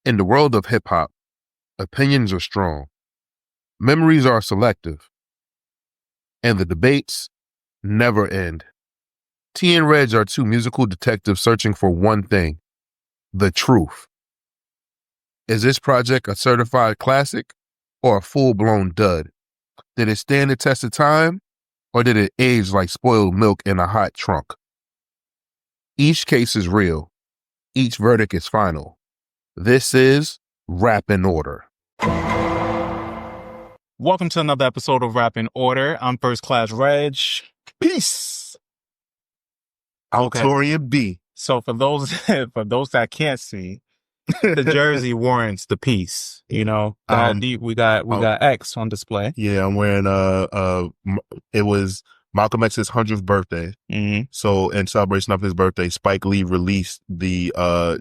In the world of hip hop, opinions are strong, memories are selective, and the debates never end. T and Regg are two musical detectives searching for one thing: the truth. Is this project a certified classic or a full-blown dud? Did it stand the test of time or did it age like spoiled milk in a hot trunk? Each case is real. Each verdict is final. This is Rap in Order. Welcome to another episode of Rap in Order. I'm First Class Regg. Peace. Taurian B. So for those that can't see, the jersey warrants the piece. You know, we got X on display. Yeah, I'm wearing it was Malcolm X's 100th birthday. Mm-hmm. So in celebration of his birthday, Spike Lee released the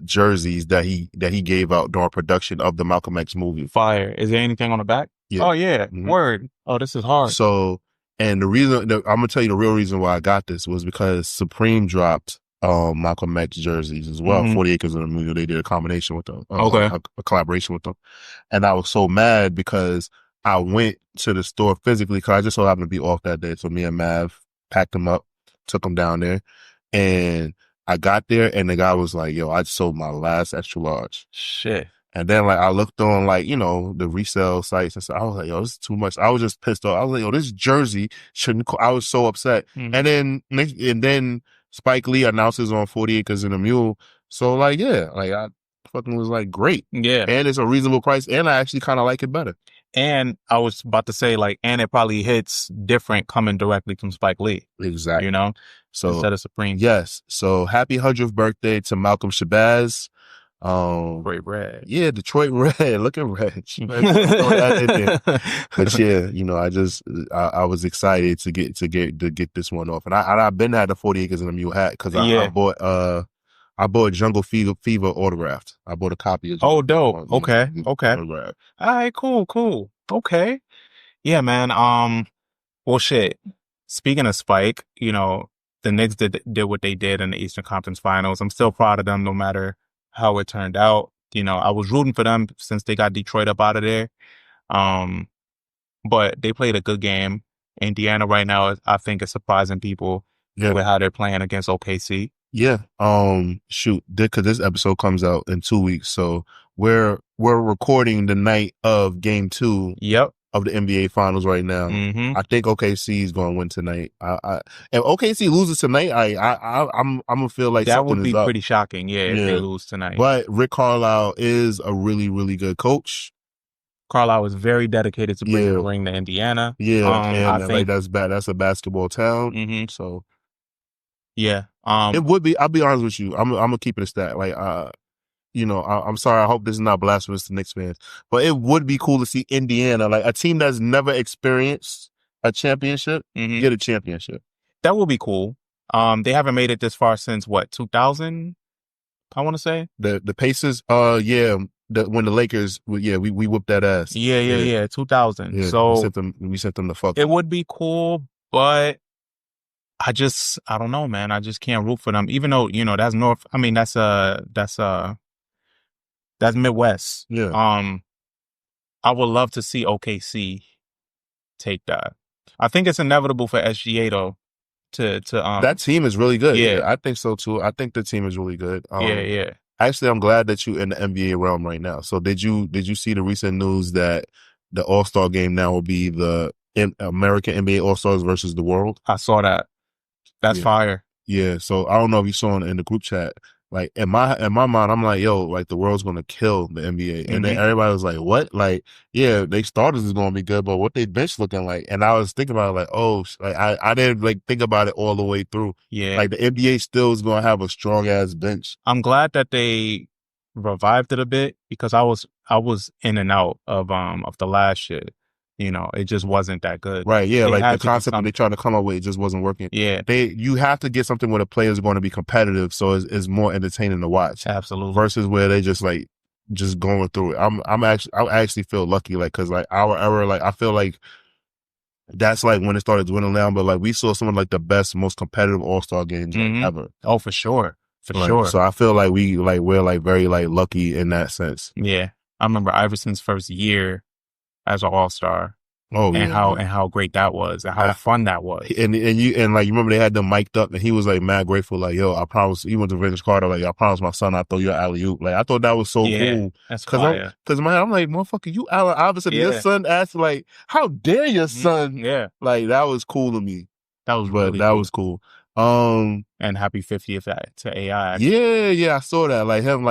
jerseys that he gave out during production of the Malcolm X movie. Fire. Is there anything on the back? Yeah. Oh yeah. Mm-hmm. Word. Oh, this is hard. So, and I'm gonna tell you the real reason why I got this was because Supreme dropped Malcolm X jerseys as well. Mm-hmm. 40 Acres in the Movie. They did a combination with them. Okay. A collaboration with them. And I was so mad because I went to the store physically because I just so happened to be off that day. So me and Mav packed them up, took them down there, and I got there and the guy was like, yo, I sold my last extra large. Shit. And then like I looked on like, you know, the resale sites and stuff. I was like, yo, this is too much. I was just pissed off. I was like, yo, this jersey shouldn't I was so upset. Mm-hmm. And then Spike Lee announces on 40 Acres and a Mule. So like, yeah, like I fucking was like, great. Yeah. And it's a reasonable price. And I actually kind of like it better. And I was about to say and it probably hits different coming directly from Spike Lee. Exactly. You know? So instead of Supreme. Yes. So happy 100th birthday to Malcolm Shabazz. Detroit Red. Yeah, Detroit Red. Look at Red. But yeah, you know, I was excited to get this one off. And I've been had the 40 Acres and a Mule hat because I bought Jungle Fever autographed. I bought a copy of Jungle. Oh, dope. Okay. Autographed. All right, cool. Okay. Yeah, man. Well, shit. Speaking of Spike, you know, the Knicks did what they did in the Eastern Conference Finals. I'm still proud of them no matter how it turned out. You know, I was rooting for them since they got Detroit up out of there. But they played a good game. Indiana right now, I think, is surprising people with how they're playing against OKC. Yeah. Because this episode comes out in 2 weeks, so we're recording the night of Game 2. Yep. Of the NBA Finals right now. Mm-hmm. I think OKC is going to win tonight. If OKC loses tonight, I'm gonna feel like that would be up. Pretty shocking. If they lose tonight. But Rick Carlisle is a really, really good coach. Carlisle was very dedicated to bringing the ring to Indiana. Yeah, I think that's bad. That's a basketball town. Mm-hmm. So yeah, it would be. I'll be honest with you. I'm gonna keep it a stat. Like you know, I'm sorry. I hope this is not blasphemous to Knicks fans, but it would be cool to see Indiana, like a team that's never experienced a championship, get a championship. That would be cool. They haven't made it this far since what, 2000? I want to say the Pacers. When the Lakers, we whipped that ass. Yeah. 2000. Yeah, so we sent them the fuck. It would be cool, but I don't know, man. I just can't root for them, even though you know that's North. I mean, that's Midwest. Yeah. I would love to see OKC take that. I think it's inevitable for SGA though to that team is really good. Yeah, I think so too. I think the team is really good. Yeah. Actually, I'm glad that you're in the NBA realm right now. So did you see the recent news that the All-Star game now will be the American NBA All-Stars versus the world? I saw that. That's fire. Yeah. So I don't know if you saw in the group chat. Like in my mind, I'm like, yo, like the world's gonna kill the NBA, and then everybody was like, what? Like, yeah, they starters is gonna be good, but what they bench looking like? And I was thinking about it, like, oh, like I didn't like think about it all the way through. Yeah, like the NBA still is gonna have a strong ass bench. I'm glad that they revived it a bit because I was in and out of the last shit. You know, it just wasn't that good. Right, yeah, like the concept that they tried to come up with, it just wasn't working. Yeah. You have to get something where the players are going to be competitive so it's more entertaining to watch. Absolutely. Versus where they just going through it. I actually feel lucky, like, cause like our era, like I feel like that's like when it started dwindling down, but like we saw some of like the best, most competitive All-Star games like, ever. Oh, for sure. For Like, sure. so I feel like we're like very like lucky in that sense. Yeah. I remember Iverson's first year as an all-star. Oh And yeah, how great that was and how fun that was. And like you remember they had them mic'd up and he was like mad grateful, like, yo, I promise. He went to Vince Carter, like, I promise my son I'll throw you an alley oop. Like, I thought that was so cool. That's Cause fire. I'm like, motherfucker, you Allen Iverson. Your son asked, like, how dare your son? Yeah. Like, that was cool to me. That was But really that cool. was cool. And happy 50th to AI. Yeah, I saw that. Like him,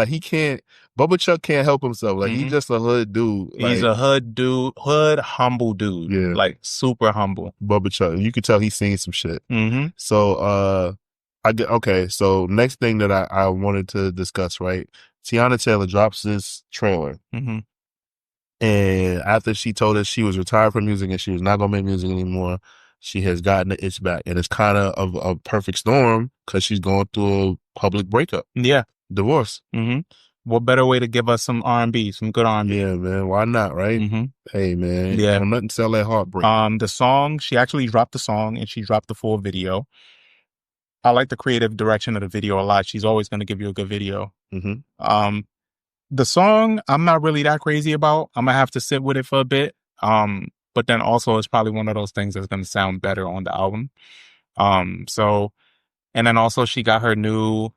he can't. Bubba Chuck can't help himself. Like he's just a hood dude. He's like, a hood dude, humble dude. Yeah. Like super humble. Bubba Chuck. You could tell he's seen some shit. Mm-hmm. So okay. So next thing that I wanted to discuss, right? Tiana Taylor drops this trailer. Mm-hmm. And after she told us she was retired from music and she was not gonna make music anymore, she has gotten the itch back. And it's kind of a perfect storm because she's going through a public breakup. Yeah. Divorce. Mm-hmm. What better way to give us some R&B, some good R&B? Yeah, man. Why not, right? Mm-hmm. Hey, man. Yeah. Don't nothing sell that heartbreak. The song, she actually dropped the song and she dropped the full video. I like the creative direction of the video a lot. She's always going to give you a good video. Mm-hmm. The song, I'm not really that crazy about. I'm going to have to sit with it for a bit. But then also it's probably one of those things that's going to sound better on the album. And then also she got her new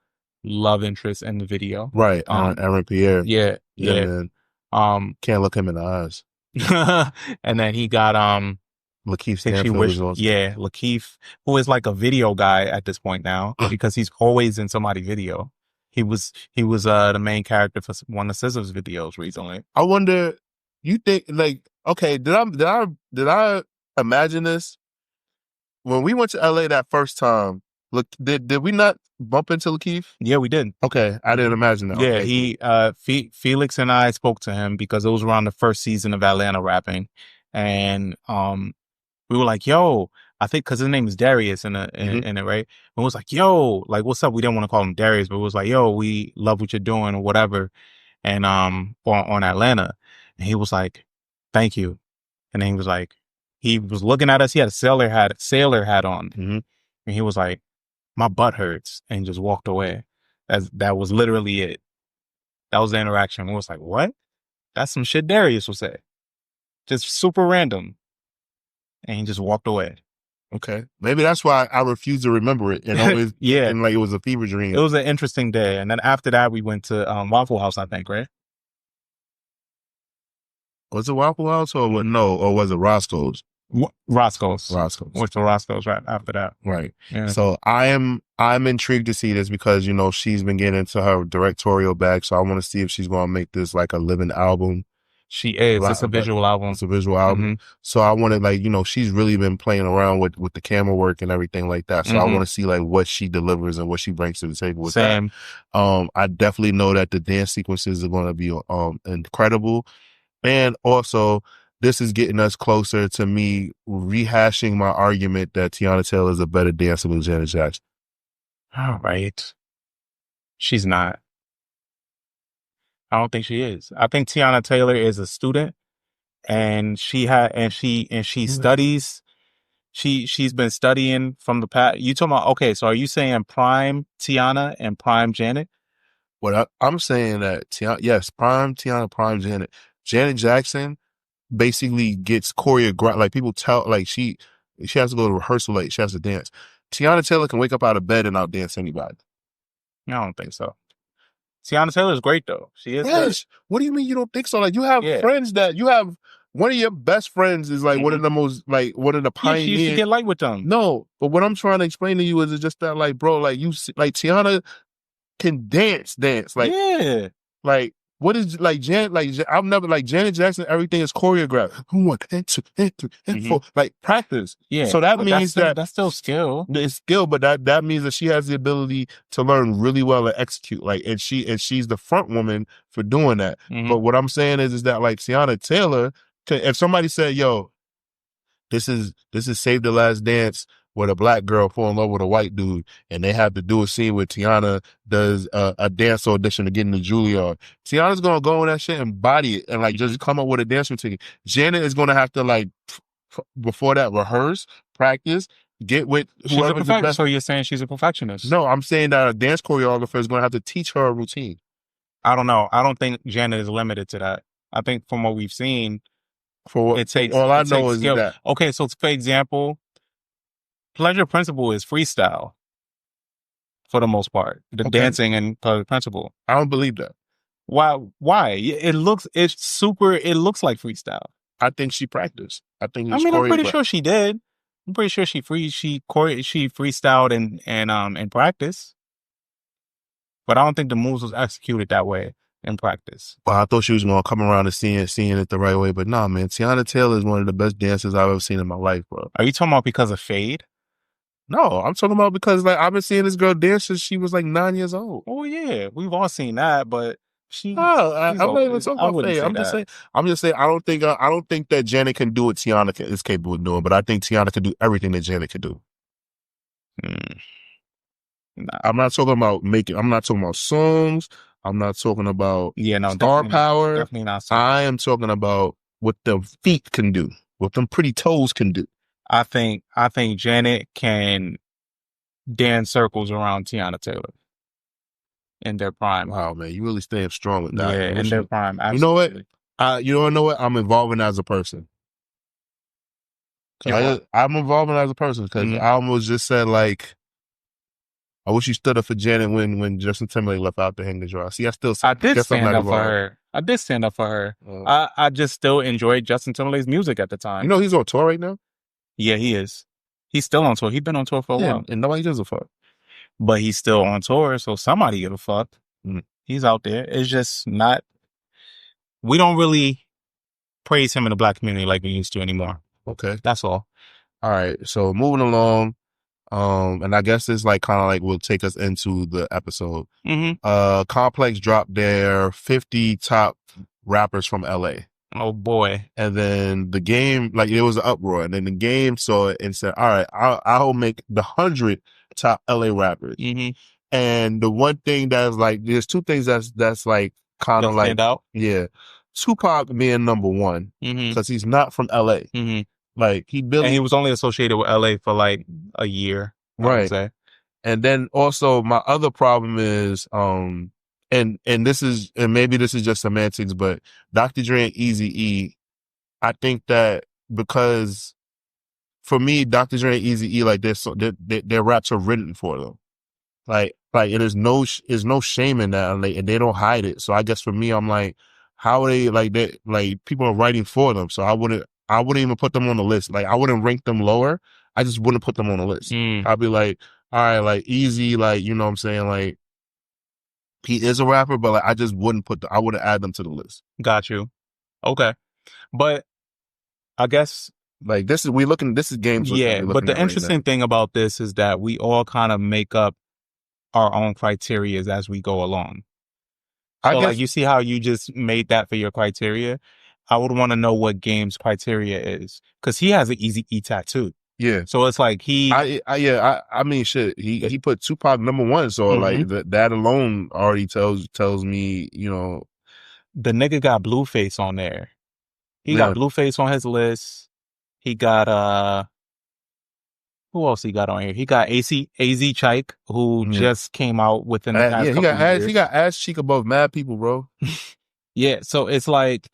love interest in the video. Right. Aaron Pierre. Yeah. Man. Can't look him in the eyes. And then he got, Lakeith Stanfield. Lakeith, who is like a video guy at this point now because he's always in somebody's video. He was the main character for one of SZA's videos recently. I wonder, you think, like, okay, did I imagine this? When we went to LA that first time, look, did we not bump into Lakeith? Yeah, we did. Okay, I didn't imagine that. Yeah, okay, Felix and I spoke to him because it was around the first season of Atlanta Rapping, and we were like, "Yo," I think because his name is Darius in it, right? And it was like, "Yo, like, what's up?" We didn't want to call him Darius, but it was like, "Yo, we love what you're doing or whatever," and on Atlanta, and he was like, "Thank you," and then he was like, he was looking at us. He had a sailor hat on, and he was like, "My butt hurts," and just walked away. That was literally it. That was the interaction. It was like, what? That's some shit Darius would say. Just super random. And he just walked away. Okay. Maybe that's why I refuse to remember it. And always, and like it was a fever dream. It was an interesting day. And then after that, we went to Waffle House, I think, right? Was it Waffle House or what? No, or was it Roscoe's? Roscoe's. Went to Roscoe's right after that. Right. Yeah. So I'm intrigued to see this because, you know, she's been getting into her directorial bag. So I want to see if she's going to make this like a living album. She is. It's a visual album. It's a visual album. So I wanted, like, you know, she's really been playing around with the camera work and everything like that. So I want to see like what she delivers and what she brings to the table with that. I definitely know that the dance sequences are going to be incredible. And also, this is getting us closer to me rehashing my argument that Tiana Taylor is a better dancer than Janet Jackson. All right. She's not. I don't think she is. I think Tiana Taylor is a student and she studies. She's been studying from the past. You talking about, okay, so are you saying prime Tiana and prime Janet? What I'm saying that yes, prime Tiana, prime Janet. Janet Jackson basically gets choreographed. Like people tell, like she has to go to rehearsal late. She has to dance. Tiana Taylor can wake up out of bed and out dance anybody. I don't think so. Tiana Taylor is great though. She is. Yes. Great. What do you mean you don't think so? Like you have friends that you have. One of your best friends is like one of the most, like one of the pioneers. She used to get light with them. No, but what I'm trying to explain to you is just that, like, bro, like you, like Tiana can dance, like, like. What is like Janet? Like I've never like Janet Jackson. Everything is choreographed. 1, 2, 3, 4. Like practice. Yeah. So that means that's still skill. It's skill, but that means that she has the ability to learn really well and execute. Like and she's the front woman for doing that. But what I'm saying is that like Tiana Taylor, if somebody said, "Yo, this is Save the Last Dance," where a black girl fall in love with a white dude, and they have to do a scene where Tiana does a dance audition to get into Juilliard. Tiana's gonna go in that shit and body it and like just come up with a dance routine. Janet is gonna have to like before that rehearse, practice, get with She's a whoever's the perfectionist. best. So you're saying she's a perfectionist? No, I'm saying that a dance choreographer is going to have to teach her a routine. I don't know. I don't think Janet is limited to that. I think from what we've seen, For it takes all I it know takes is skill. that Okay, so for example, Pleasure Principle is freestyle for the most part. The Okay. dancing and Pleasure Principle. I don't believe that. Why? It looks like freestyle. I think she practiced. I think I it's mean, I'm pretty choreographed. sure she did. I'm pretty sure she freestyled in practice. But I don't think the moves was executed that way in practice. Well, I thought she was going to come around and seeing it the right way, but nah, man. Tiana Taylor is one of the best dancers I've ever seen in my life, bro. Are you talking about because of Fade? No, I'm talking about because like I've been seeing this girl dance since she was like 9 years old. Oh yeah, we've all seen that, but I'm not even talking about Fade. I'm just saying. I don't think that Janet can do what Tiana is capable of doing, but I think Tiana can do everything that Janet can do. Nah. I'm not talking about songs. I'm not talking about star power. Definitely not. I am talking about what the feet can do, what them pretty toes can do. I think Janet can dance circles around Tiana Taylor in their prime. Wow, man, you really staying strong with that. Yeah, in their prime. Absolutely. You know what? I'm evolving as a person. I'm evolving as a person because I almost just said like, I wish you stood up for Janet when Justin Timberlake left out to hang the draw. See, I did stand up for her. I did stand up for her. I just still enjoyed Justin Timberlake's music at the time. You know he's on tour right now? Yeah, he is. He's still on tour. He's been on tour for a while. And nobody gives a fuck. But he's still on tour, so somebody give a fuck. He's out there. It's just not... We don't really praise him in the black community like we used to anymore. Okay. That's all. All right. So moving along, and I guess this like kind of like will take us into the episode. Complex dropped their 50 top rappers from LA. Oh boy. And then the game, like it was an uproar. And then the game saw it and said, all right, I'll make the 100 top LA rappers. And the one thing that's like, there's two things that's like kind of like, stand out. Yeah. Tupac being number one because he's not from LA. Like and he was only associated with LA for like a year. I would say. And then also my other problem is, and maybe this is just semantics, but Dr. Dre and Eazy-E, I think that because for me, Dr. Dre and Eazy-E, like their raps are written for them. Like it is no shame in that, and they don't hide it. So I guess for me, I'm like, how are they like people are writing for them? So I wouldn't even put them on the list. Like I wouldn't rank them lower. I just wouldn't put them on the list. I'd be like, all right, like Easy, like you know what I'm saying, like he is a rapper, but like I just wouldn't I wouldn't add them to the list. Got you. Okay, but I guess like this is games. Yeah, but the interesting thing about this is that we all kind of make up our own criteria as we go along. So like you see how you just made that for your criteria? I would want to know what Game's criteria is. Because he has an Eazy-E tattoo. Yeah. So it's like I mean shit. He put Tupac number one. So like that alone already tells me, you know. The nigga got Blueface on there. He got Blueface on his list. He got who else he got on here? He got AZ Chike, who just came out within the past couple years. He got ass cheek above mad people, bro. Yeah, so it's like,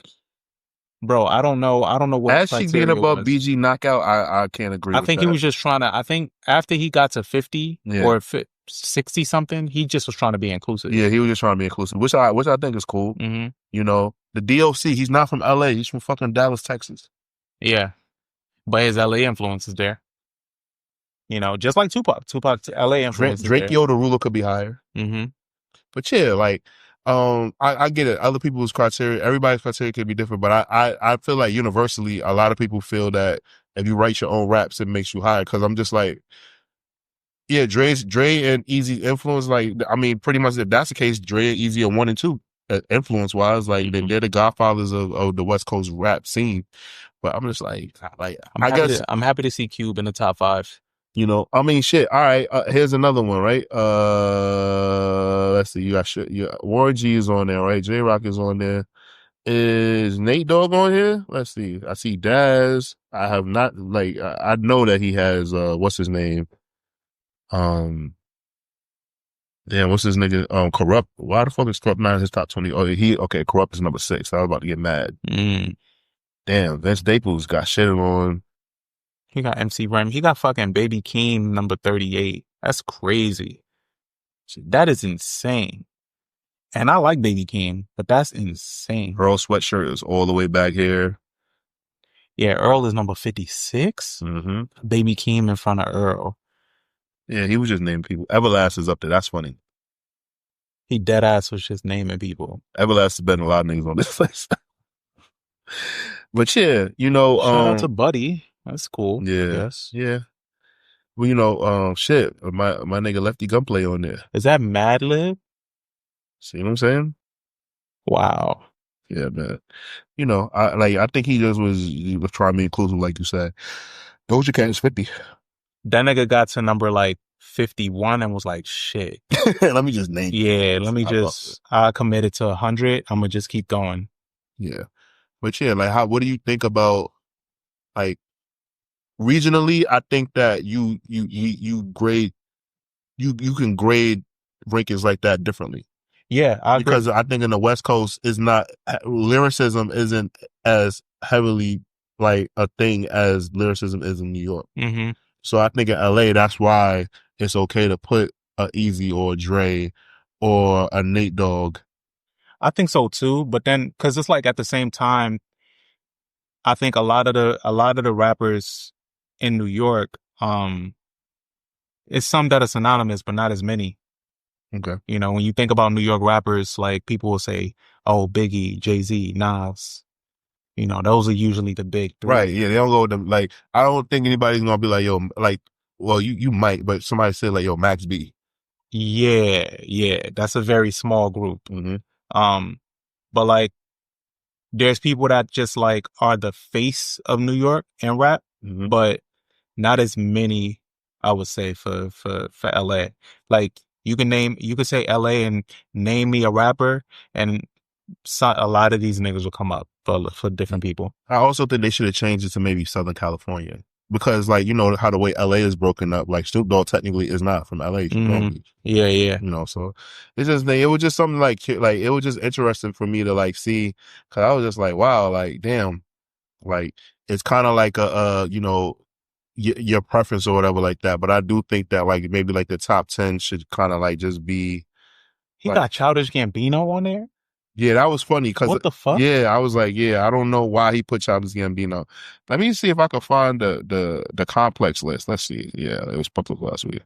bro, I don't know what ass cheek being above BG Knockout. I can't agree. I think he was just trying to. I think after he got to 50 or 60 something, he just was trying to be inclusive. Yeah, he was just trying to be inclusive, which I think is cool. You know, the DOC. He's not from LA. He's from fucking Dallas, Texas. Yeah, but his LA influence is there. You know, just like Tupac. Tupac's LA influence. Drake Yo the Ruler could be higher. But yeah, like, I get it. Other people's criteria, everybody's criteria could be different. But I feel like universally, a lot of people feel that if you write your own raps, it makes you higher. Because I'm just like, yeah, Dre and Eazy influence. Like, I mean, pretty much if that's the case, Dre and Eazy are 1 and 2 influence wise. Like, they're the godfathers of the West Coast rap scene. But I'm just like I'm happy to see Cube in the top 5. You know, I mean, shit. All right, here's another one, right? Let's see. You got Warren G is on there, right? J Rock is on there. Is Nate Dogg on here? Let's see. I see Daz. I have not I know that he has what's his name? Damn, what's his nigga? Corrupt. Why the fuck is Corrupt not in his top 20? Oh, okay, Corrupt is number 6. I was about to get mad. Damn, Vince Staples got shit on. He got MC Rem. He got fucking Baby Keem number 38. That's crazy. That is insane. And I like Baby Keem, but that's insane. Earl Sweatshirt is all the way back here. Yeah, Earl is number 56. Mm-hmm. Baby Keem in front of Earl. Yeah, he was just naming people. Everlast is up there. That's funny. He dead ass was just naming people. Everlast has been a lot of niggas on this list. But yeah, you know, shout out to Buddy. That's cool. Yeah. Yes. Yeah. Well, you know, shit. My nigga Lefty Gunplay on there. Is that Madlib? See what I'm saying? Wow. Yeah, man. You know, I think he was trying to be inclusive, like you said. Doja Cat is 50. That nigga got to number like 51 and was like, shit. Let me just name. Yeah, I committed to 100. I'm gonna just keep going. Yeah. But yeah, like what do you think about like regionally? I think that you can grade rankings like that differently. Yeah, because I think in the West Coast is not lyricism isn't as heavily like a thing as lyricism is in New York. Mm-hmm. So I think in LA, that's why it's okay to put a Easy or a Dre or a Nate Dogg. I think so too, but then because it's like at the same time, I think a lot of the rappers in New York, it's some that are synonymous, but not as many. Okay. You know, when you think about New York rappers, like people will say, "Oh, Biggie, Jay-Z, Nas." You know, those are usually the big three. Right. Yeah, they don't go with them. Like, I don't think anybody's gonna be like, yo, like, well, you might, but somebody said like, yo, Max B. Yeah, that's a very small group. Mm-hmm. But like, there's people that just like are the face of New York and rap, Mm-hmm. but not as many, I would say, for LA. Like you could say LA and name me a rapper, and a lot of these niggas will come up for different people. I also think they should have changed it to maybe Southern California because, like, you know how the way LA is broken up. Like Snoop Dogg technically is not from LA. Mm-hmm. Yeah. You know, so it's just it was just something like it was just interesting for me to like see because I was just like, wow, like damn, like it's kind of like a you know your preference or whatever like that. But I do think that like maybe like the top 10 should kind of like just be. He got Childish Gambino on there. Yeah, that was funny because what the fuck? Yeah, I was like, yeah, I don't know why he put Childish Gambino. Let me see if I can find the complex list. Let's see. Yeah, it was public last week.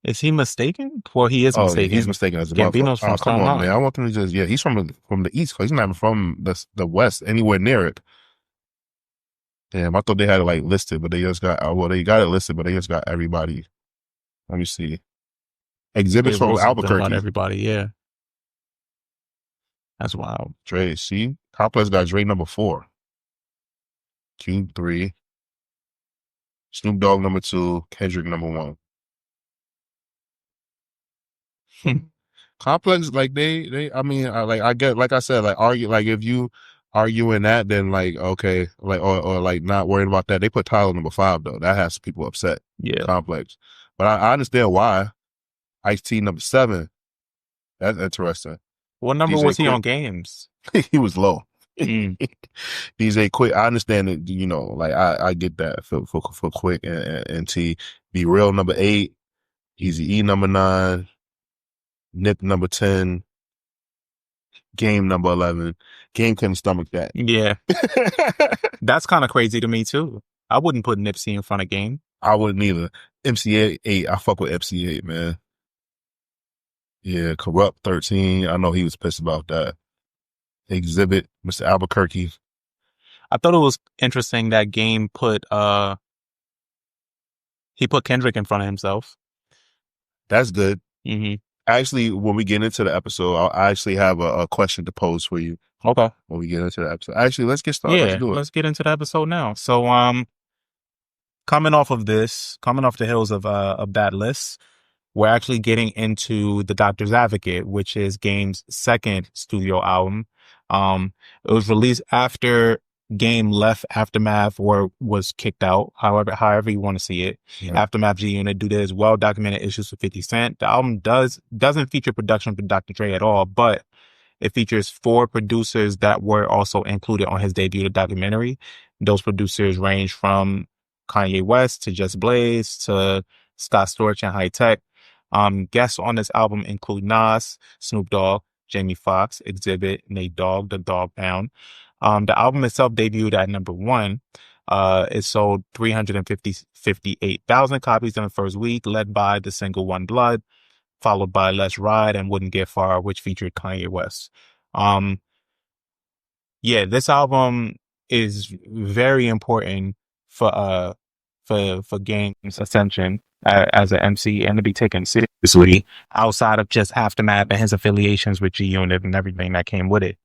Is he mistaken? Well, he is mistaken. He's mistaken as a Gambino's from come on, man. I want him to just he's from the East Coast. He's not even from the West, anywhere near it. Damn, I thought they had it like listed, but they just got they got it listed, but they just got everybody. Let me see. Exhibits from Albuquerque. Everybody, yeah. That's wild. Dre, see? Complex got Dre number 4. Cube 3. Snoop Dogg number 2. Kendrick number 1. Complex, like they I mean, I get, like I said, like argue, like if you arguing that, then like, okay, like, or like not worrying about that. They put Tyler number 5 though. That has people upset. Yeah. Complex. But I understand why. Ice-T number 7. That's interesting. What number was he on Games? He was low. DJ Quick, I understand it. You know, like I get that for Quick and T. Be Real number 8, Easy E number 9, Nip number 10, Game number 11. Game couldn't stomach that. Yeah, that's kind of crazy to me too. I wouldn't put Nipsey in front of Game. I wouldn't either. MC8, I fuck with MC8, man. Yeah, Corrupt 13. I know he was pissed about that. Exhibit, Mr. Albuquerque. I thought it was interesting that Game put he put Kendrick in front of himself. That's good. Mm-hmm. Actually, when we get into the episode, I actually have a question to pose for you. Okay. When we get into the episode. Actually, let's get started. Yeah, let's do it. Let's get into the episode now. So, coming off the heels of that list, we're actually getting into The Doctor's Advocate, which is Game's second studio album. It was released after Game left Aftermath or was kicked out, however you want to see it. Yeah. Aftermath G Unit do this well-documented issues with 50 Cent. The album doesn't feature production from Dr. Dre at all, but it features 4 producers that were also included on his debut, the documentary. Those producers range from Kanye West to Just Blaze to Scott Storch and High Tech. Guests on this album include Nas, Snoop Dogg, Jamie Foxx, Exhibit, Nate Dogg, The Dog Pound. The album itself debuted at number 1. It sold 358,000 copies in the first week, led by the single One Blood, followed by Let's Ride and Wouldn't Get Far, which featured Kanye West. This album is very important for Game's ascension as an MC and to be taken seriously outside of just Aftermath and his affiliations with G Unit and everything that came with it.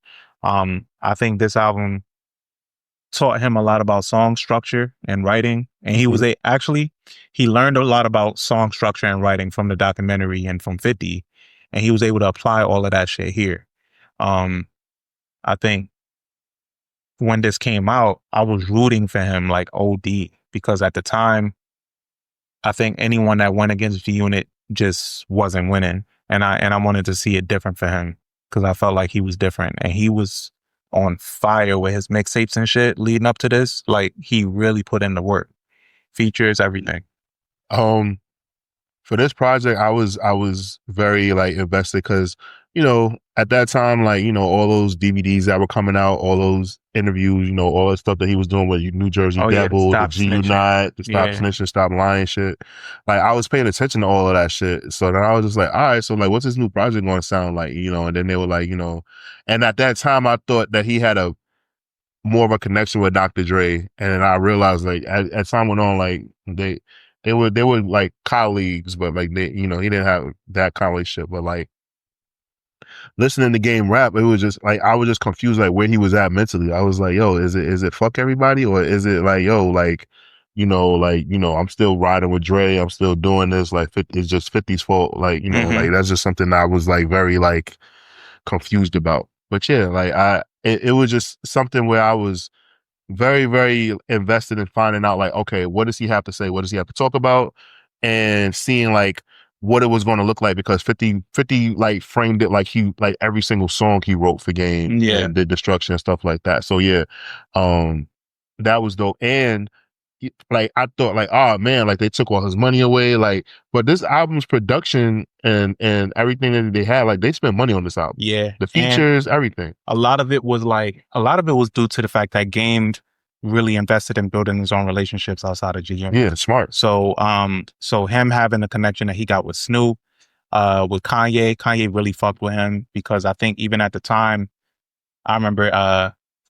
I think this album taught him a lot about song structure and writing, and he learned a lot about song structure and writing from the documentary and from 50, and he was able to apply all of that shit here. I think when this came out, I was rooting for him like OD, because at the time, I think anyone that went against G Unit just wasn't winning, and I wanted to see it different for him because I felt like he was different, and he was on fire with his mixtapes and shit leading up to this. Like, he really put in the work, features, everything. For this project, I was very like invested because, you know, at that time, like, you know, all those DVDs that were coming out, all those interviews, you know, all that stuff that he was doing with New Jersey Devil, the G Unite, the Stop Snitching, Stop Lying shit. Like, I was paying attention to all of that shit. So then I was just like, all right, so like, what's this new project going to sound like? You know, and then they were like, you know, and at that time I thought that he had a more of a connection with Dr. Dre. And then I realized, like, as time went on, like, they were like colleagues, but like they, you know, he didn't have that kind of relationship. But like, listening to Game rap, it was just like, I was just confused, like, where he was at mentally. I was like, yo, is it fuck everybody, or is it like, yo, like, you know, I'm still riding with Dre, I'm still doing this, like, it's just 50's fault, like, you know, like, that's just something that I was like very like confused about. But yeah, like, it was just something where I was very, very invested in finding out, like, okay, what does he have to say? What does he have to talk about? And seeing like what it was going to look like, because 50 like framed it like he, like every single song he wrote for Game and did Destruction and stuff like that. So yeah, that was dope. And like, I thought like, oh man, like they took all his money away. Like, but this album's production and everything that they had, like they spent money on this album. Yeah. The features, everything. A lot of it was due to the fact that Game really invested in building his own relationships outside of G Unit. Yeah, smart. So him having the connection that he got with Snoop, with Kanye really fucked with him, because I think even at the time, I remember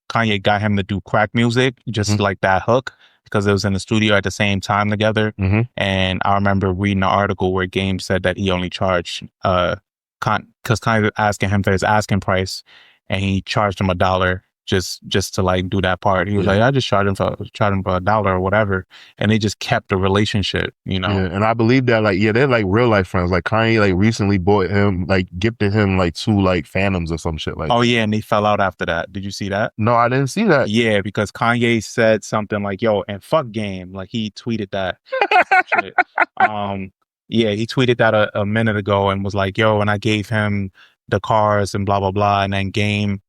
Kanye got him to do crack music, just like that hook, because it was in the studio at the same time together. And I remember reading an article where Game said that he only charged, because Kanye was asking him for his asking price, and he charged him $1 just to like do that part. He was like, I just charged him for $1 or whatever, and they just kept the relationship, you know. Yeah, and I believe that, like, yeah, they're like real life friends. Like, Kanye like recently bought him, like, gifted him like 2 like Phantoms or some shit like. Oh yeah, and they fell out after that. Did you see that? No, I didn't see that. Yeah, because Kanye said something like, "Yo, and fuck Game." Like, he tweeted that. Shit. Yeah, he tweeted that a minute ago and was like, "Yo," and I gave him the cars and blah blah blah, and then Game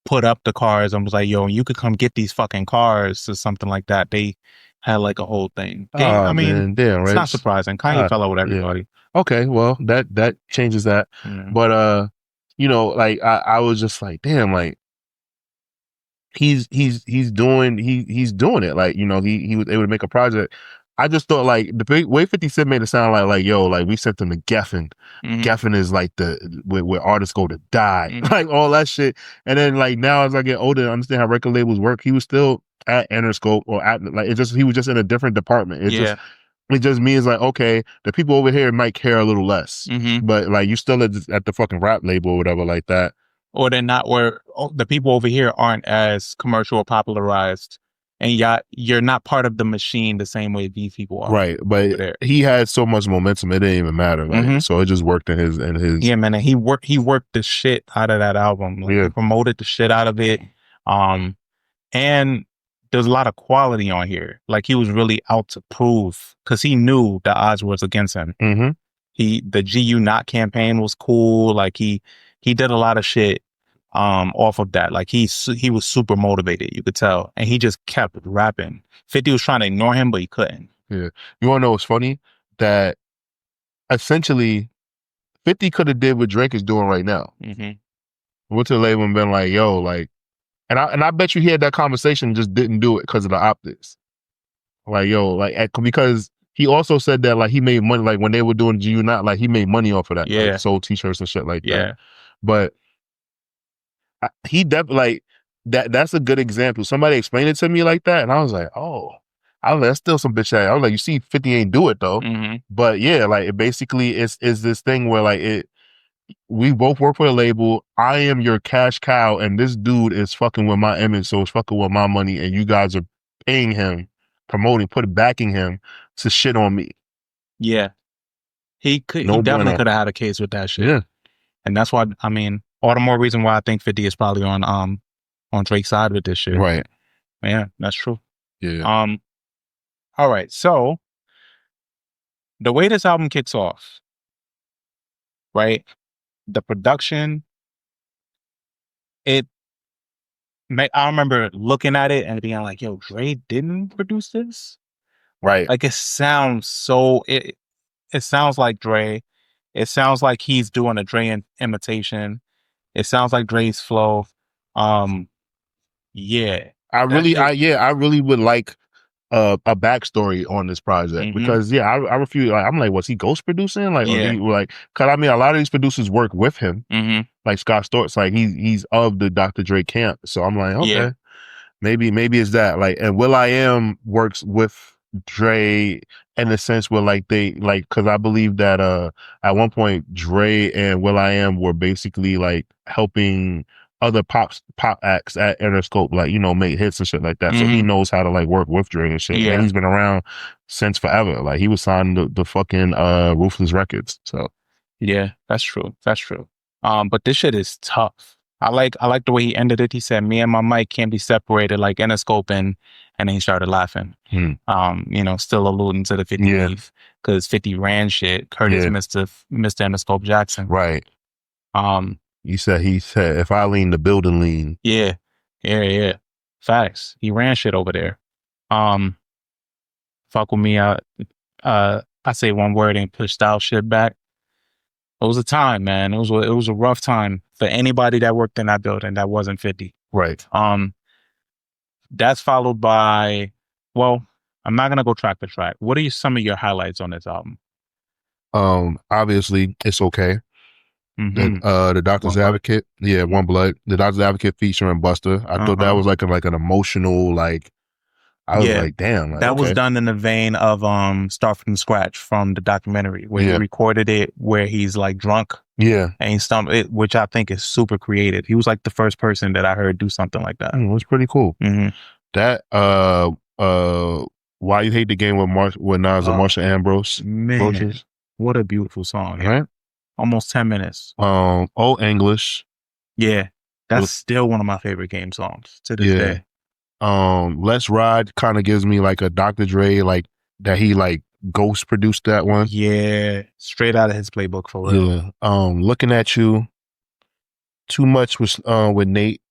put up the cars and was like, "Yo, you could come get these fucking cars," or something like that. They had like a whole thing. I mean, man, damn, it's right? not surprising. Kanye fell out with everybody. Yeah. Okay, well, that changes that. But you know, like I was just like, damn, like he's doing it. Like, you know, he was able to make a project. I just thought, like, the way 50 Cent made it sound like, yo, like, we sent them to Geffen. Geffen is like where artists go to die, like all that shit. And then like now, as I get older and understand how record labels work, he was still at Interscope, or at like, he was just in a different department. It just means like, okay, the people over here might care a little less, but like you still at the fucking rap label or whatever like that. Or they're not, where the people over here aren't as commercial or popularized and you're not part of the machine the same way these people are. Right, but he had so much momentum, it didn't even matter. Like, so it just worked in his. Yeah, man, and he worked the shit out of that album. Like, he promoted the shit out of it. And there's a lot of quality on here. Like, he was really out to prove, because he knew the odds was against him. The GU Not campaign was cool. Like, he did a lot of shit off of that. Like, he was super motivated, you could tell, and he just kept rapping. 50 was trying to ignore him, but he couldn't. Yeah, you want to know what's funny? That essentially 50 could have did what Drake is doing right now. Went to the label and been like, yo, like, and I bet you he had that conversation and just didn't do it because of the optics. Like, yo, like, because he also said that, like, he made money, like, when they were doing GU Not, like, he made money off of that. Yeah. Like, sold t-shirts and shit like that. But he definitely, like, that's a good example. Somebody explained it to me like that, and I was like, oh, that's still some bitch ass. I was like, you see, 50 ain't do it though. But yeah, like, it basically is this thing where, like, we both work for the label. I am your cash cow, and this dude is fucking with my image, so it's fucking with my money, and you guys are paying him, backing him to shit on me. Yeah. He definitely could have had a case with that shit. Yeah. And that's why, I mean, all the more reason why I think 50 is probably on Drake's side with this shit. Right. Yeah, that's true. Yeah. All right. So the way this album kicks off, right? The production, I remember looking at it and being like, yo, Dre didn't produce this? Right. Like, it sounds so, it sounds like Dre. It sounds like he's doing a Dre imitation. It sounds like Dre's flow. Yeah. I really would like a backstory on this project because I refuse. Like, I'm like, was he ghost producing? Like, or he, like, cause I mean, a lot of these producers work with him. Like Scott Storch, like he's of the Dr. Dre camp. So I'm like, okay, maybe it's that. Like, and will.i.am works with Dre in the sense where, like, they, like, cause I believe that at one point Dre and will.i.am were basically like helping other pop acts at Interscope, like, you know, make hits and shit like that. So he knows how to, like, work with Dre and shit. And he's been around since forever. Like, he was signed the fucking Ruthless Records. So yeah, that's true. That's true. But this shit is tough. I like the way he ended it. He said, "Me and my mic can't be separated like Interscope," and then he started laughing. You know, still alluding to the 50 beef, because 50 ran shit. Curtis Mr. Interscope Jackson. Right. He said, if I lean, the building lean. Yeah. Facts. He ran shit over there. Fuck with me. I say one word and push style shit back. It was a time, man. It was a rough time for anybody that worked in that building that wasn't 50. Right. That's followed by, well, I'm not gonna go track for track. What are some of your highlights on this album? Obviously, It's Okay. The Doctor's Advocate. Yeah, One Blood. The Doctor's Advocate featuring Busta. I thought that was like an emotional, like, I was like, damn. Like, that was done in the vein of Start From Scratch from the documentary, where he recorded it where he's like drunk. Yeah. And he stumped it, which I think is super creative. He was like the first person that I heard do something like that. It was pretty cool. That Why You Hate the Game with Nas and Marsha Ambrose. Man, what a beautiful song. Right? Almost 10 minutes. Old English. Yeah. That's still one of my favorite Game songs to this day. Let's Ride kind of gives me like a Dr. Dre, like, that he like ghost produced that one. Yeah. Straight out of his playbook for real. Yeah. Looking at You. Too Much with Nate.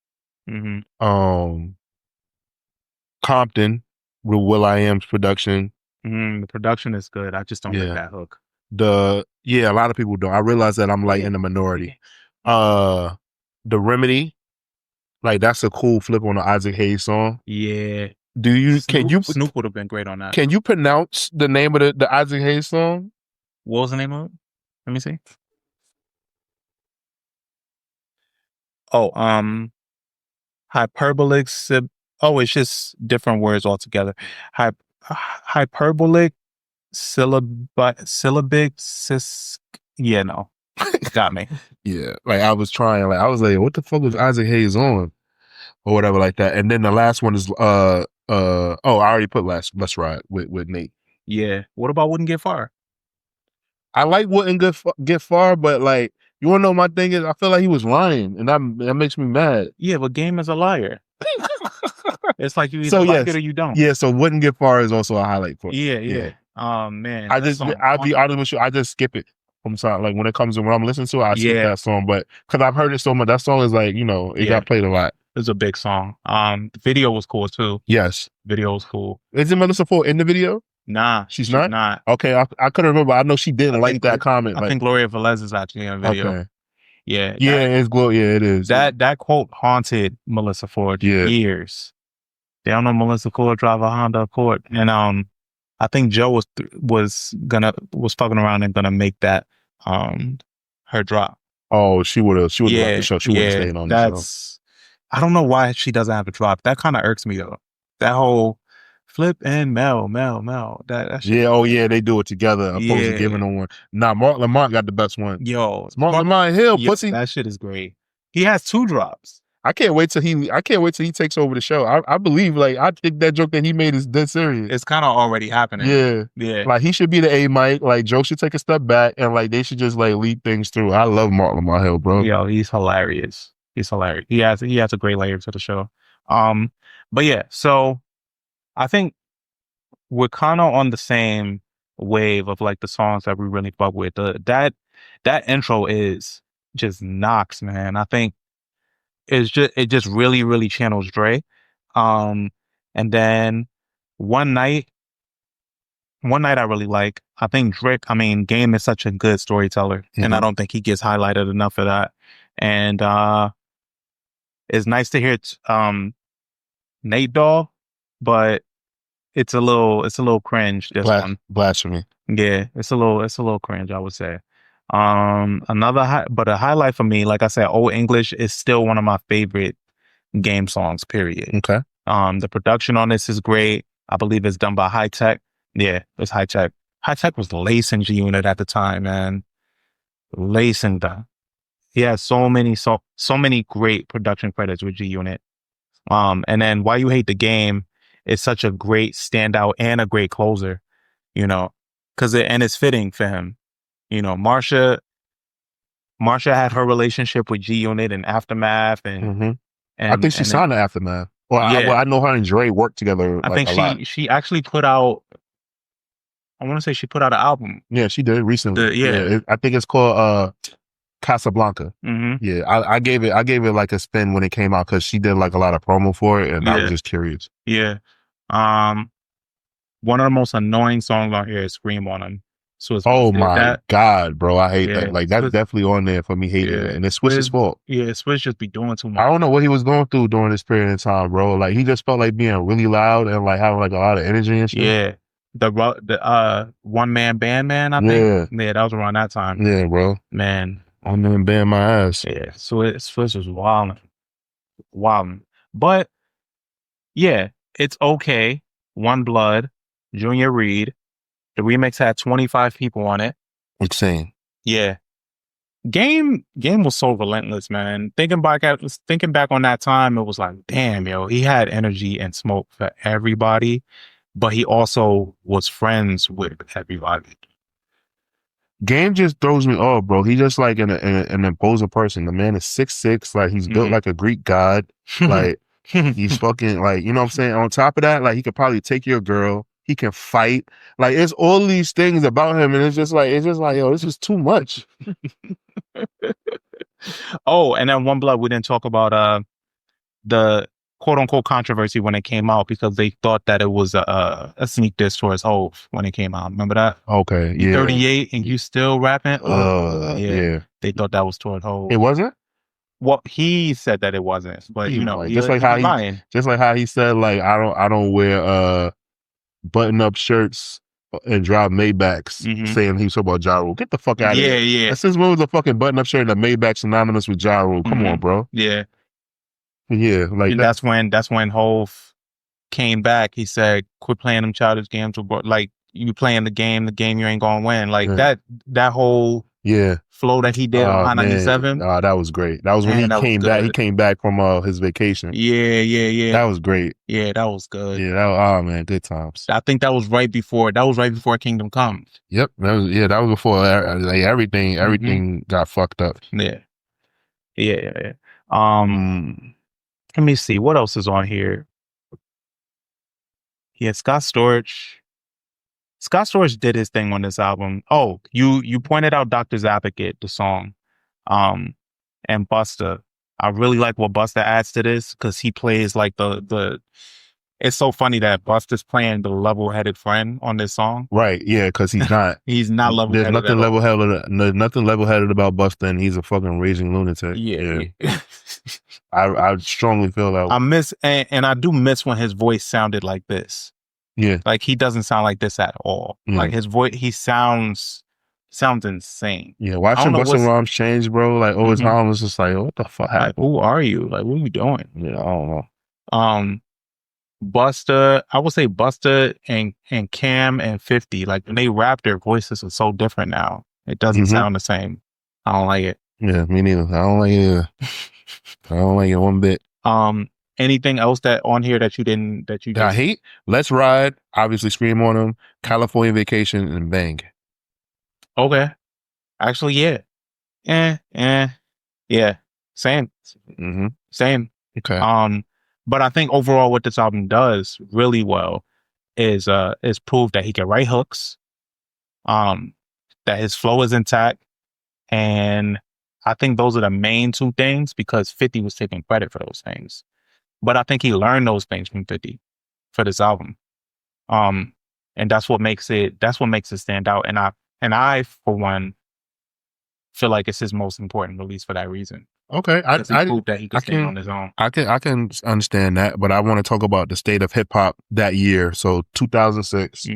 Compton with will.i.am's production. The production is good. I just don't like that hook. A lot of people don't. I realize that I'm like in the minority. The Remedy, like, that's a cool flip on the Isaac Hayes song. Yeah. Snoop would have been great on that. Can you pronounce the name of the Isaac Hayes song? What was the name of it? Let me see. Oh, hyperbolic it's just different words altogether. Hyperbolic syllabic got me. Yeah, like, I was trying, like, I was like, what the fuck was Isaac Hayes on, or whatever like that. And then the last one is I already put Let's Ride with Nate. Yeah. What about Wouldn't Get Far? I like Wouldn't Get Far, but like, you wanna know my thing is, I feel like he was lying, and that makes me mad. Yeah, but Game is a liar. It's like you either So like yes, it or you don't. yeah. So Wouldn't Get Far is also a highlight for Yeah, yeah. Man, I'll that be song. honest with you, I just skip it. I'm sorry, like when I'm listening to it, I skip Yeah. that song, but because I've heard it so much, that song is like, it Yeah. got played a lot. It's a big song. The video was cool too. Yes. Video was cool. Isn't Melissa Ford in the video? Nah, She's not? not. Okay, I couldn't remember. I know she didn't like that comment. I think Gloria Velez is actually in the video. Okay. Yeah. Yeah, it's Gloria. Yeah, it is. That quote haunted Melissa Ford years. They don't know Melissa Ford drive a Honda Accord. And I think Joe was fucking around and gonna make that her drop. Oh, she would have left the show. She would have stayed on the show. I don't know why she doesn't have a drop. That kind of irks me though. That whole Flip and Mel. That shit. Yeah, yeah, they do it together. Opposed to giving them one. Nah, Mark Lamont got the best one. Yo, it's Mark Lamont Hill, pussy. That shit is great. He has 2 drops. I can't wait till he takes over the show. I believe, like, I think that joke that he made is dead serious. It's kind of already happening. Yeah. Like, he should be the A mic. Like, Joe should take a step back and like they should just like lead things through. I love Mark Lamont Hill, bro. Yo, he's hilarious. He's hilarious. He has a great layer to the show. But yeah, so I think we're kind of on the same wave of like the songs that we really fuck with. That intro is just knocks, man. I think it just really, really channels Dre. And then one night I really like. I think Game is such a good storyteller, and I don't think he gets highlighted enough for that. And it's nice to hear Nate Dogg, but it's a little cringe. This one, blasphemy. Yeah, it's a little cringe, I would say. But a highlight for me, like I said, Old English is still one of my favorite Game songs. Period. Okay. The production on this is great. I believe it's done by High Tech. Yeah, it's High Tech. High Tech was lacing G Unit at the time, man. Lacing them. He has so many great production credits with G Unit. And then Why You Hate the Game is such a great standout and a great closer, because it's fitting for him. Marsha had her relationship with G Unit and Aftermath, and I think she signed to Aftermath. Well, I know her and Dre worked together. I think she actually put out. I want to say she put out an album. Yeah, she did recently. I think it's called Casablanca. Yeah, I gave it like a spin when it came out because she did like a lot of promo for it, and I was just curious. Yeah. One of the most annoying songs on here is "Scream on Him." So my God, bro, I hate that. Like, that's definitely on there for me hating it, and it's Swish's fault. Yeah, Swish just be doing too much. I don't know what he was going through during this period of time, bro. Like, he just felt like being really loud and like having like a lot of energy and shit. Yeah, the one man band, man. I think. Yeah, that was around that time. Yeah, bro. Man, I'm gonna band my ass. Yeah, Swish was wilding. But yeah, it's okay. One Blood, Junior Reed. The remix had 25 people on it. Insane. Yeah. Game was so relentless, man. Thinking back on that time, it was like, damn, yo, he had energy and smoke for everybody, but he also was friends with everybody. Game just throws me off, bro. He's just like an imposing person. The man is 6'6", like he's built like a Greek god. Like he's fucking like, you know what I'm saying? On top of that, like he could probably take your girl. He can fight. Like, it's all these things about him, and it's just like, yo, this is too much. Oh, and then One Blood, we didn't talk about the quote unquote controversy when it came out because they thought that it was a sneak diss towards Hov when it came out. Remember that? Okay, yeah. 38 and you still rapping? Yeah. They thought that was toward Hov. It wasn't? Well, he said that it wasn't, but like, just like how he said, like, I don't wear button-up shirts and drive Maybachs, saying he's talking about Ja Rule. Get the fuck out of here. Yeah. And since when was a fucking button-up shirt and a Maybach synonymous with Ja Rule? Come on, bro. Yeah. Yeah, like and that's when Hov came back. He said, "Quit playing them childish games. Like, you playing the game you ain't gonna win." Like that whole Yeah. flow that he did on High 97. That was great. That was when he came back. He came back from his vacation. Yeah. That was great. Yeah, that was good. Yeah, man, good times. I think that was right before Kingdom Come. Yep. That was before like everything got fucked up. Yeah. Let me see what else is on here. Yeah, Scott Storch. Scott Storch did his thing on this album. Oh, you pointed out Doctor's Advocate, the song, and Busta. I really like what Busta adds to this because he plays like the. It's so funny that Busta's playing the level-headed friend on this song. Right? Yeah, because he's not. He's not level-headed. There's nothing level-headed about Busta, and he's a fucking raging lunatic. Yeah. I strongly feel that. I miss and I do miss when his voice sounded like this. Yeah. Like he doesn't sound like this at all. Like his voice, he sounds insane. Yeah, watching Busta Rhymes change, bro. Like over time, it's just like, what the fuck happened? Like, who are you? Like, what are you doing? Yeah, I don't know. Busta, I would say Busta and Cam and 50, like when they rap, their voices are so different now. It doesn't sound the same. I don't like it. Yeah, me neither. I don't like it. I don't like it one bit. Anything else that on here that you I hate? Let's Ride, obviously Scream on them, California Vacation, and Bang. Okay. Actually, yeah. Yeah. Same. Same. Okay. But I think overall what this album does really well is prove that he can write hooks, that his flow is intact, and I think those are the main two things because 50 was taking credit for those things. But I think he learned those things from 50 for this album. And that's what makes it stand out. And I for one feel like it's his most important release for that reason. Okay. I proved that he could stand on his own. I can understand that, but I want to talk about the state of hip hop that year. So 2006.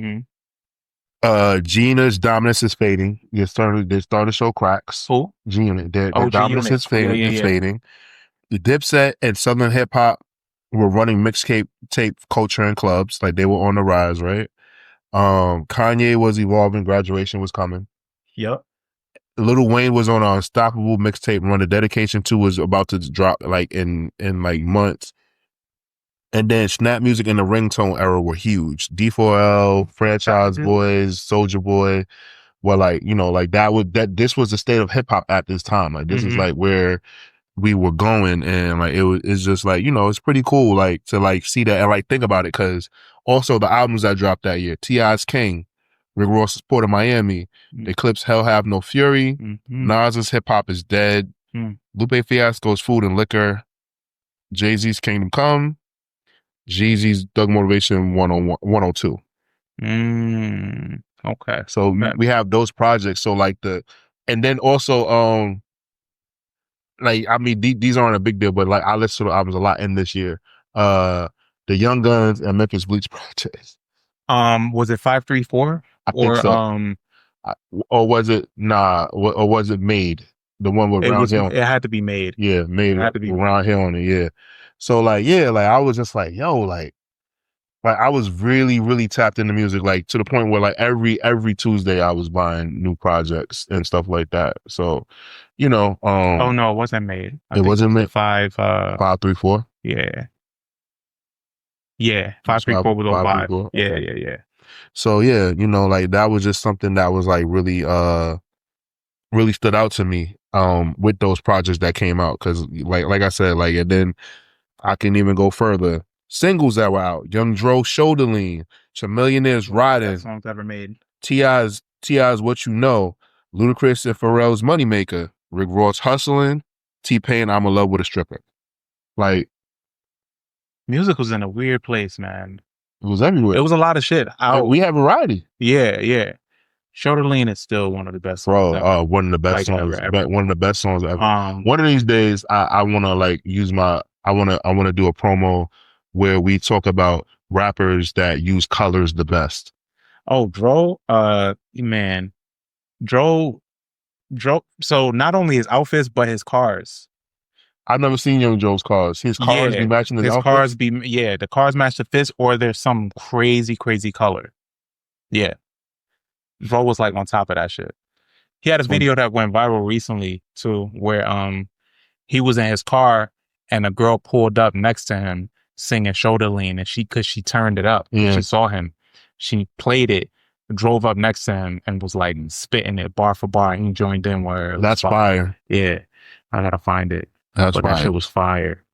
G-Unit's dominance is fading. They started to show cracks. Who? G-Unit. Their dominance is fading. The Dipset and Southern hip hop were running mixtape tape culture in clubs. Like they were on the rise, right? Kanye was evolving. Graduation was coming. Yep. Lil Wayne was on an unstoppable mixtape run. The Dedication 2 was about to drop like in like months. And then Snap Music and the Ringtone era were huge. D4L, Franchise Boys, Soulja Boy were like, like this was the state of hip hop at this time. Like this is like where we were going, and like it's just like, it's pretty cool like to like see that and like think about it, because also the albums that dropped that year: T.I.'s King, Rick Ross's Port of Miami, The Clips' Hell Have No Fury, Nas's Hip Hop Is Dead, Lupe Fiasco's Food and Liquor, Jay-Z's Kingdom Come, Jeezy's Thug Motivation 102. Okay. So we have those projects. So like and then also like, I mean, these aren't a big deal, but like I listen to the albums a lot in this year. The Young Guns and Memphis Bleach projects. Was it 534? I think so. Or was it or was it Made? The one with Round Hill. It had to be Made. Yeah, Made. It had to be Round Hill on it. Yeah. So like, like I was just like, yo, like I was really, really tapped into music, like to the point where like every Tuesday I was buying new projects and stuff like that. So, oh no, it wasn't Made. It wasn't Made. 534. Yeah. 534 was on 5. Yeah. So yeah, like that was just something that was like really really stood out to me with those projects that came out, because like I said, like, and then I can even go further. Singles that were out: Young Dro, Shoulder Lean, Chamillionaire's Riding, best songs ever made. T.I.'s What You Know, Ludacris and Pharrell's Moneymaker, Rick Ross Hustling, T-Pain I'm in Love with a Stripper. Like, music was in a weird place, man. It was everywhere. It was a lot of shit. We have variety. Yeah. Shoulder Lean is still one of the best songs ever. One of the best songs ever. One of the best songs ever. One of these days I want to like use I want to do a promo where we talk about rappers that use colors the best. Oh, Dro, man. Dro, so not only his outfits, but his cars. I've never seen Young Dro's cars. His cars be matching his outfits? Cars the cars match the fits, or there's some crazy color. Yeah. Dro was like on top of that shit. He had a video that went viral recently too, where he was in his car and a girl pulled up next to him singing Shoulder Lean, and cause she turned it up. Yeah. She saw him. She played it, drove up next to him, and was like spitting it bar for bar. And he joined in where That's fire. Yeah. I gotta find it. That's but fire. That shit was fire.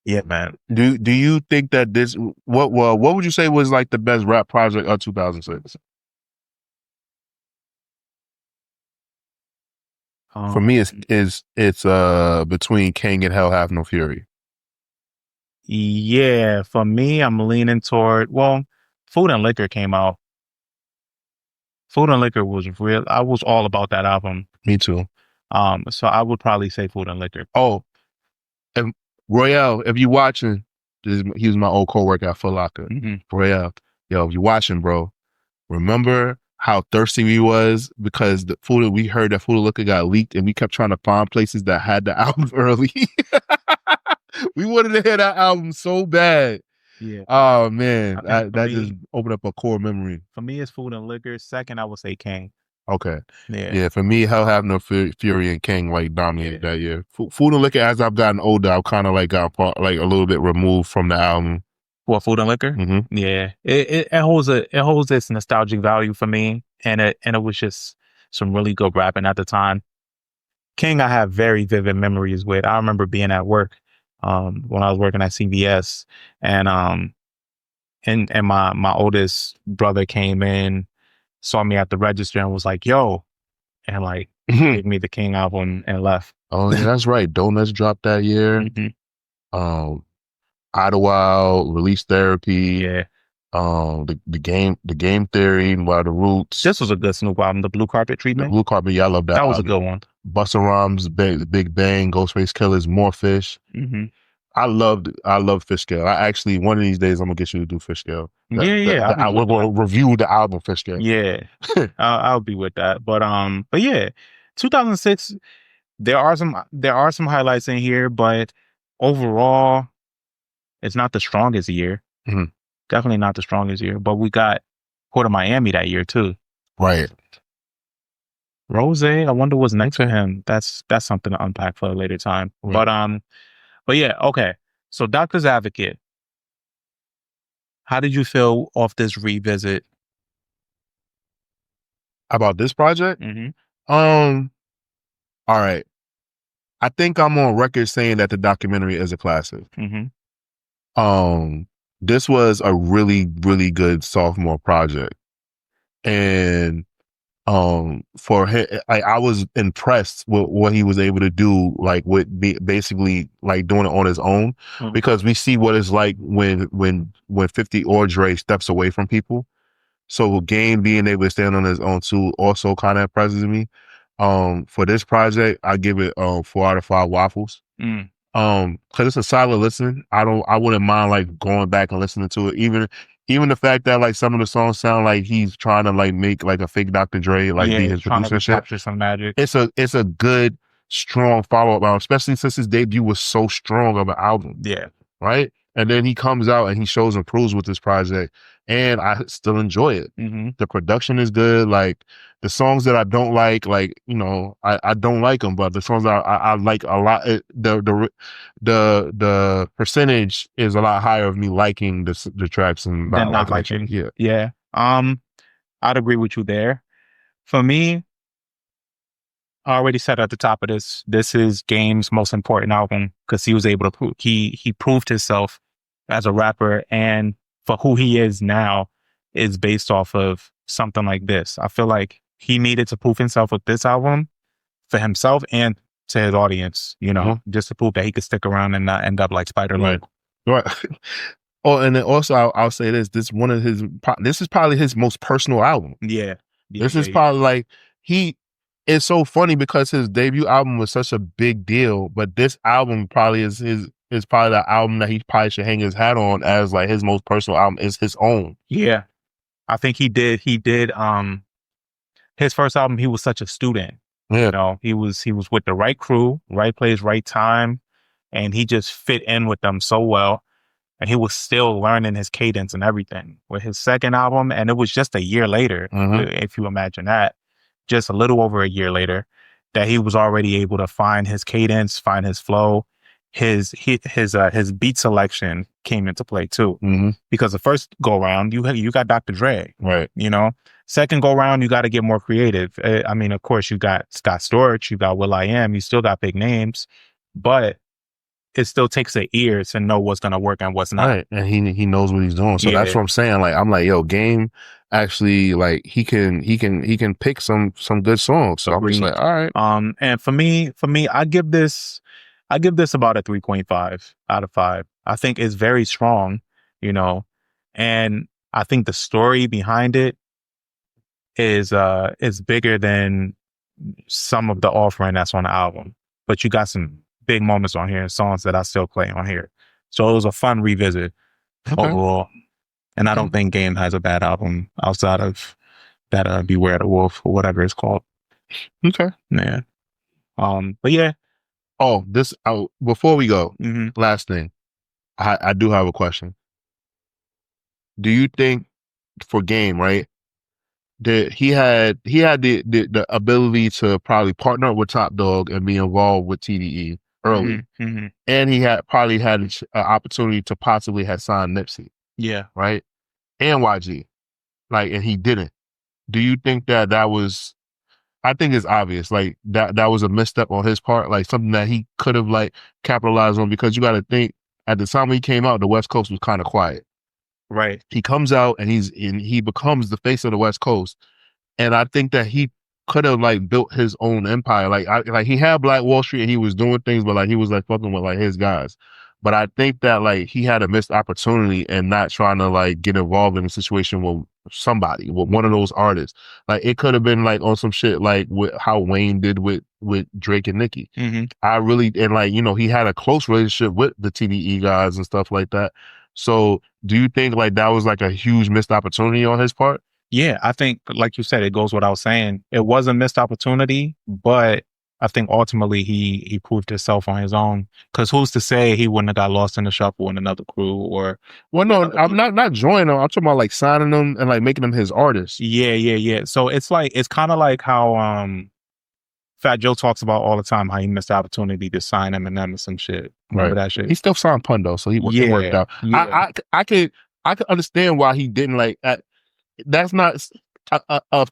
Yeah, man. Do you think that this what would you say was like the best rap project of 2006? For me, it's between King and Hell Have No Fury. Yeah, for me, I'm leaning toward Food and Liquor came out. Food and Liquor was real. I was all about that album. Me too. So I would probably say Food and Liquor. Oh, and Royale, if you watching, he was my old coworker at Foot Locker. Royale, yo, if you watching, bro, remember how thirsty we was because we heard that Food and Liquor got leaked, and we kept trying to find places that had the album early. We wanted to hear that album so bad. Yeah. Oh man, that just opened up a core memory. For me, it's Food and Liquor. Second, I would say King. Okay. Yeah. For me, Hell Have No Fury and King like dominated that year. Food and Liquor, as I've gotten older, I've kind of like got like a little bit removed from the album. What, Food and Liquor? Mm-hmm. Yeah. It holds this nostalgic value for me, and it was just some really good rapping at the time. King, I have very vivid memories with. I remember being at work when I was working at CVS, and my oldest brother came in, saw me at the register, and was like, "Yo," and like gave me the King album and left. Oh yeah, that's right. Donuts dropped that year. Idlewild, Release Therapy. Yeah. The game theory, Wild the Roots. This was a good Snoop album. The Blue Carpet Treatment. The Blue Carpet, yeah, I love that. That was a good one. Busta Rhymes, Big Bang, Ghostface Killers, More Fish. I loved Fish Scale. I actually, one of these days, I'm gonna get you to do Fish Scale. We're gonna review the album Fish Scale. Yeah, I'll be with that. But yeah, 2006. There are some highlights in here, but overall, it's not the strongest year. Definitely not the strongest year. But we got Port of Miami that year too. Right. Rose, I wonder what's next for him. That's something to unpack for a later time. Right. But yeah, okay. So Doctor's Advocate. How did you feel off this revisit? About this project? All right. I think I'm on record saying that the documentary is a classic. This was a really, really good sophomore project. And for him, I was impressed with what he was able to do, like with basically like doing it on his own, because we see what it's like when 50 or Dre steps away from people. So Game being able to stand on his own too also kind of impresses me. For this project, I give it 4 out of 5 waffles. Cause it's a solid listen. I wouldn't mind like going back and listening to it. Even the fact that like some of the songs sound like he's trying to like make like a fake Dr. Dre, like be his producer shit. Capture some magic. It's a good, strong follow-up album, especially since his debut was so strong of an album. Yeah. Right? And then he comes out and he shows and proves with this project, and I still enjoy it. The production is good. Like the songs that I don't like, you know, I don't like them, but the songs that I like a lot, the percentage is a lot higher of me liking the tracks and not liking. Yeah. I'd agree with you there. For me, I already said at the top of this is Game's most important album because he was able to he proved himself as a rapper, and for who he is now is based off of something like this. I feel like he needed to prove himself with this album for himself and to his audience, you know, just to prove that he could stick around and not end up like Spider-Man. Right. Oh, and then also I'll say this is probably his most personal album. Yeah. This is probably like it's so funny because his debut album was such a big deal, but this album probably is probably the album that he probably should hang his hat on as like his most personal album, is his own. Yeah. I think he did his first album, he was such a student. Yeah. You know, he was with the right crew, right place, right time, and he just fit in with them so well. And he was still learning his cadence and everything with his second album, and it was just a year later, if you imagine that. just a little over a year later, that he was already able to find his cadence, find his flow. His beat selection came into play too, because the first go round you got Dr. Dre, right? You know, second go round you got to get more creative. I mean, of course, you got Scott Storch, you got will.i.am, you still got big names, but it still takes an ear to know what's gonna work and what's not. Right, and he knows what he's doing. So that's what I'm saying. Like I'm like, yo, Game actually like he can pick some good songs. So I'm just like, all right. And for me, I give this about a 3.5 out of 5. I think it's very strong, you know, and I think the story behind it is bigger than some of the offering that's on the album. But you got some big moments on here, songs that I still play on here. So it was a fun revisit overall. And I don't think Game has a bad album outside of that Beware the Wolf or whatever it's called. Okay. Yeah. But yeah. Oh, before we go, last thing. I do have a question. Do you think for Game, right, that he had the ability to probably partner up with Top Dog and be involved with TDE early, and he probably had an opportunity to possibly have signed Nipsey, right, and YG, like, and he didn't. Do you think that was? I think it's obvious, like that was a misstep on his part, like something that he could have like capitalized on, because you got to think at the time he came out, the West Coast was kind of quiet. Right. He comes out and he becomes the face of the West Coast. And I think that he could have like built his own empire. Like he had Black Wall Street and he was doing things, but like he was like fucking with like his guys. But I think that like he had a missed opportunity and not trying to like get involved in a situation with somebody, with one of those artists. Like it could have been like on some shit like with how Wayne did with Drake and Nicki. I really, and like, you know, he had a close relationship with the TDE guys and stuff like that. So do you think like that was like a huge missed opportunity on his part? Yeah, I think, like you said, it goes what I was saying. It was a missed opportunity, but I think ultimately he proved himself on his own. Because who's to say he wouldn't have got lost in the shuffle in another crew or? Well, no, I'm not joining them. I'm talking about like signing them and like making them his artists. Yeah. So it's kind of like how Fat Joe talks about all the time how he missed the opportunity to sign Eminem and some shit. Remember that shit? He still signed Pun though, so he worked out. Yeah. I could understand why he didn't like. That's not a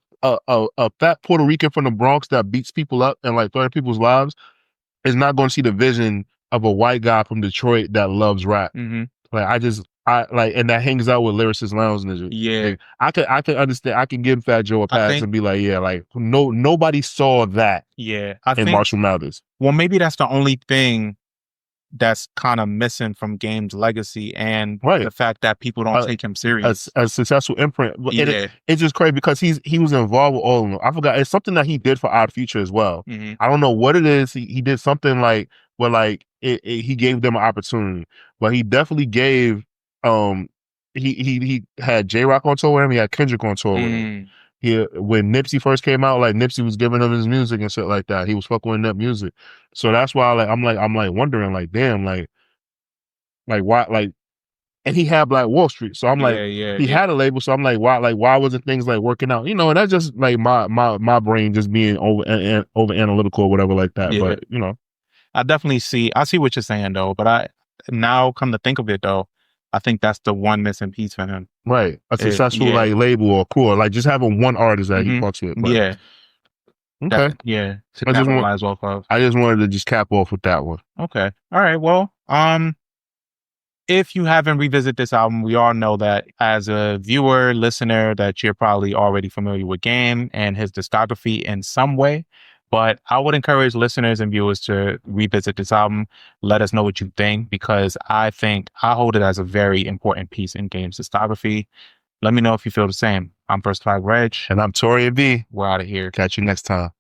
fat Puerto Rican from the Bronx that beats people up and like 30 people's lives is not going to see the vision of a white guy from Detroit that loves rap. Like I like, and that hangs out with lyricists lounge and yeah. I could understand. I can give Fat Joe a pass and be like, yeah, like nobody saw that. Yeah, I think Marshall Mathers. Well, maybe that's the only thing that's kind of missing from Game's legacy, and the fact that people don't take him serious. A successful imprint. It's just crazy because he was involved with all of them. I forgot, it's something that he did for Odd Future as well. I don't know what it is. He did something like where like he gave them an opportunity, but he definitely gave he had J-Rock on tour with him. He had Kendrick on tour with him. When Nipsey first came out, like Nipsey was giving him his music and shit like that. He was fucking with that music. So that's why like I'm wondering like, damn, like why, like, and he had Black Wall Street. So I'm like, he had a label. So I'm like, why wasn't things like working out? You know, and that's just like my brain just being over analytical or whatever like that. But you know, I see what you're saying though. But I now come to think of it though, I think that's the one missing piece for him. Right. A successful like label or crew, or like just having one artist that he fucks with. But, okay. I just wanted to just cap off with that one. Okay. All right. Well, if you haven't revisited this album, we all know that as a viewer, listener, that you're probably already familiar with Game and his discography in some way. But I would encourage listeners and viewers to revisit this album. Let us know what you think, because I hold it as a very important piece in Game's discography. Let me know if you feel the same. I'm First Flag Regg. And I'm Taurian B. We're out of here. Catch you next time.